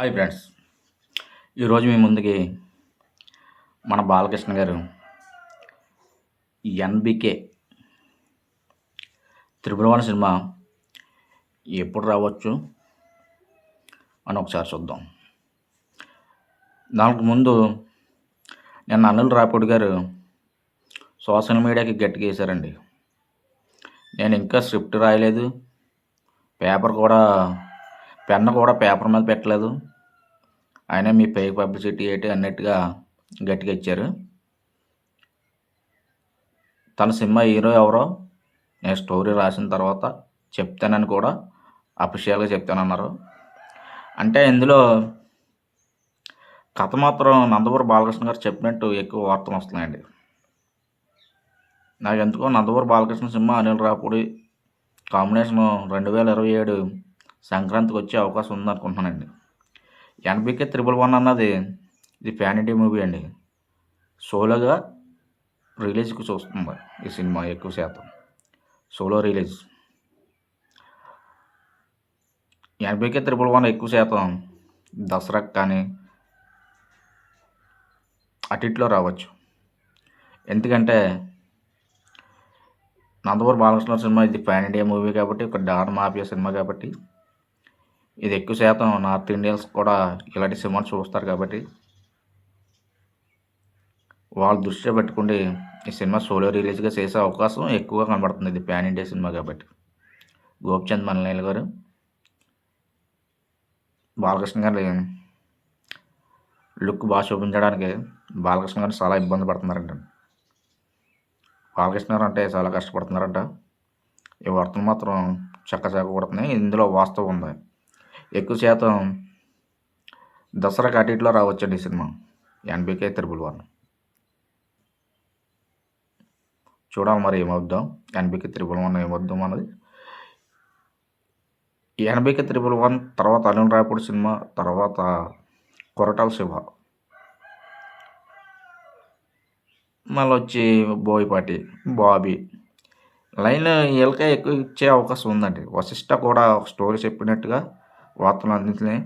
Hi friends, ఈరోజు మీ ముందుకి మన బాలకృష్ణ గారు ఎన్బికే త్రిపురవన్ సినిమా ఎప్పుడు రావచ్చు అని ఒకసారి చూద్దాం. దానికి ముందు నిన్న అనిల్ రావిపూడి గారు సోషల్ మీడియాకి గట్టిగా వేశారండి. నేను ఇంకా స్క్రిప్ట్ రాయలేదు, పెన్ను కూడా పేపర్ మీద పెట్టలేదు, అయినా మీ ఫేక్ పబ్లిసిటీ ఏంటి అన్నట్టుగా గట్టిగా ఇచ్చారు. తన సినిమా హీరో ఎవరో నేను స్టోరీ రాసిన తర్వాత చెప్తానని కూడా అఫీషియల్గా చెప్తానన్నారు. అంటే ఇందులో కథ మాత్రం నందమూరి బాలకృష్ణ గారు చెప్పినట్టు ఎక్కువ వార్తలు వస్తున్నాయండి. నాకు ఎందుకో నందమూరి బాలకృష్ణ సినిమా అనిల్ రావిపూడి కాంబినేషన్ 2027 సంక్రాంతికి వచ్చే అవకాశం ఉందనుకుంటున్నానండి. ఎన్బికే 111 అన్నది ఇది ప్యాన్ ఇండియా మూవీ అండి. సోలోగా రిలీజ్కి చూస్తుంది ఈ సినిమా, ఎక్కువ శాతం సోలో రిలీజ్. ఎన్బికే 111 ఎక్కువ శాతం దసరాకు కానీ అటిట్లో రావచ్చు. ఎందుకంటే నందమూరి బాలకృష్ణ సినిమా ఇది ప్యాన్ ఇండియా మూవీ కాబట్టి, ఒక డాన్ మాఫియా సినిమా కాబట్టి ఇది ఎక్కువ శాతం నార్త్ ఇండియన్స్ కూడా ఇలాంటి సినిమాలు చూస్తారు కాబట్టి వాళ్ళ దృష్టిలో పెట్టుకుంటే ఈ సినిమా సోలో రిలీజ్గా చేసే అవకాశం ఎక్కువగా కనబడుతుంది. ఇది ప్యాన్ ఇండియా సినిమా కాబట్టి. గోపిచంద్ మలనేల్ గారు బాలకృష్ణ గారి లుక్ బాగా చూపించడానికి బాలకృష్ణ గారు చాలా ఇబ్బంది పడుతున్నారంట. బాలకృష్ణ గారు అంటే చాలా కష్టపడుతున్నారంట. ఈ వార్తలు మాత్రం చక్కచక్కబడుతున్నాయి. ఇందులో వాస్తవం ఉంది. ఎక్కువ శాతం దసరాకి అటిట్లో రావచ్చండి ఈ సినిమా ఎన్బికే 111. చూడాలి మరి ఏమవుద్దాం. ఎన్బికే 111 ఏమవుద్దాం అన్నది. ఈ ఎన్బికే 111 తర్వాత అనిల్ రావిపూడి సినిమా, తర్వాత కొరటాల శివ, మళ్ళీ వచ్చి బోయపాటి, బాబీ లైన్ వీళ్ళకే ఎక్కువ ఇచ్చే అవకాశం ఉందండి. వశిష్ఠ కూడా ఒక స్టోరీ చెప్పినట్టుగా వార్తలు అందించినాయి.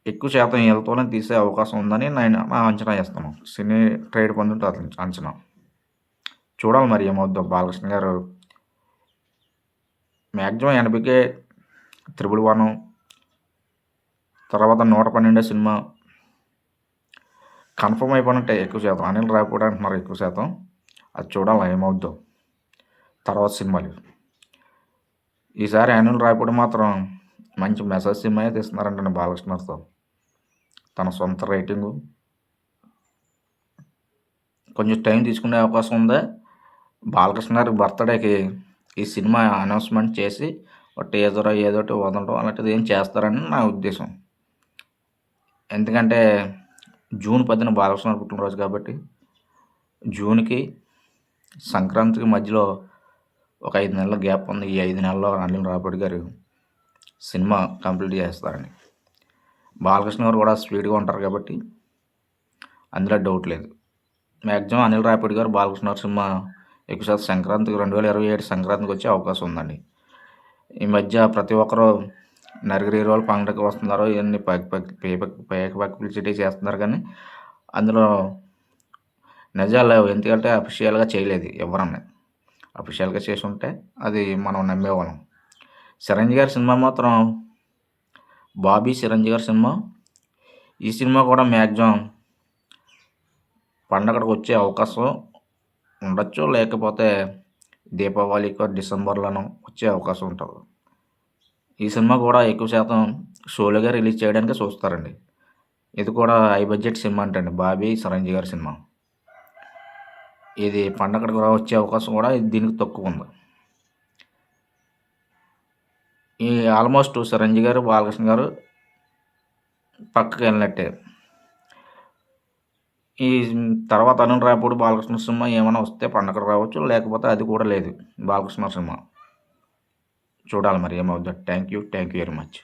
ఎక్కువ శాతం వీళ్ళతోనే తీసే అవకాశం ఉందని నేను అంచనా వేస్తాను. సినీ ట్రేడ్ పొందుతూ అంచనా. చూడాలి మరి ఏమవుద్దో. బాలకృష్ణ గారు మ్యాక్సిమం ఎన్బికే 111 తర్వాత 112 సినిమా కన్ఫర్మ్ అయిపోయినట్టే ఎక్కువ శాతం. అనిల్ రావిపూడి అంటున్నారు ఎక్కువ శాతం. అది చూడాలి ఏమవుద్దో తర్వాత సినిమాలు. ఈసారి అనిల్ రావిపూడి మాత్రం మంచి మెసేజ్ సినిమా తీస్తున్నారంటే బాలకృష్ణతో. తన సొంత రేటింగు కొంచెం టైం తీసుకునే అవకాశం ఉంది. బాలకృష్ణ గారి బర్త్డేకి ఈ సినిమా అనౌన్స్మెంట్ చేసి ఒక టీజర్ ఏదోటి వదలడం అలాంటిది ఏం చేస్తారని నా ఉద్దేశం. ఎందుకంటే జూన్ 10న బాలకృష్ణ పుట్టినరోజు కాబట్టి జూన్కి సంక్రాంతికి మధ్యలో ఒక 5 నెలల గ్యాప్ ఉంది. ఈ 5 నెలల్లో అనిల్ రావిపూడి గారు సినిమా కంప్లీట్ చేస్తారని. బాలకృష్ణ గారు కూడా స్పీడ్గా ఉంటారు కాబట్టి అందులో డౌట్ లేదు. మ్యాక్సిమం అనిల్ రావిపూడి గారు బాలకృష్ణ గారు సినిమా ఎక్కువ శాతం సంక్రాంతికి 2027 సంక్రాంతికి వచ్చే అవకాశం ఉందండి. ఈ మధ్య ప్రతి ఒక్కరూ నలుగురు రోజులు పండగకి వస్తున్నారు, ఇవన్నీ పేక పబ్లిసిటీ చేస్తున్నారు, కానీ అందులో నిజాలు లేవు. ఎందుకంటే అఫీషియల్గా చేయలేదు ఎవరన్నా. అఫీషియల్గా చేసి ఉంటే అది మనం నమ్మేవాళ్ళం. చిరంజీవి గారి సినిమా మాత్రం బాబీ చిరంజీవి గారి సినిమా, ఈ సినిమా కూడా మ్యాక్సిమం పండగకు వచ్చే అవకాశం ఉండొచ్చు, లేకపోతే దీపావళికో డిసెంబర్లోనో వచ్చే అవకాశం ఉంటుంది. ఈ సినిమా కూడా ఎక్కువ శాతం సోలోగా రిలీజ్ చేయడానికి చూస్తారండి. ఇది కూడా హై బడ్జెట్ సినిమా అంటండి, బాబీ చిరంజీవి గారి సినిమా. ఇది పండగకు వచ్చే అవకాశం కూడా దీనికి తక్కువ ఉంది. ఈ ఆల్మోస్ట్ చిరంజీవి గారు బాలకృష్ణ గారు పక్కకి వెళ్ళినట్టే. ఈ తర్వాత అనిల్ రావిపూడి బాలకృష్ణ సినిమా ఏమైనా వస్తే పండగకు రావచ్చు, లేకపోతే అది కూడా లేదు బాలకృష్ణ సినిమా. చూడాలి మరి ఏమవుద్దో. Thank you very much.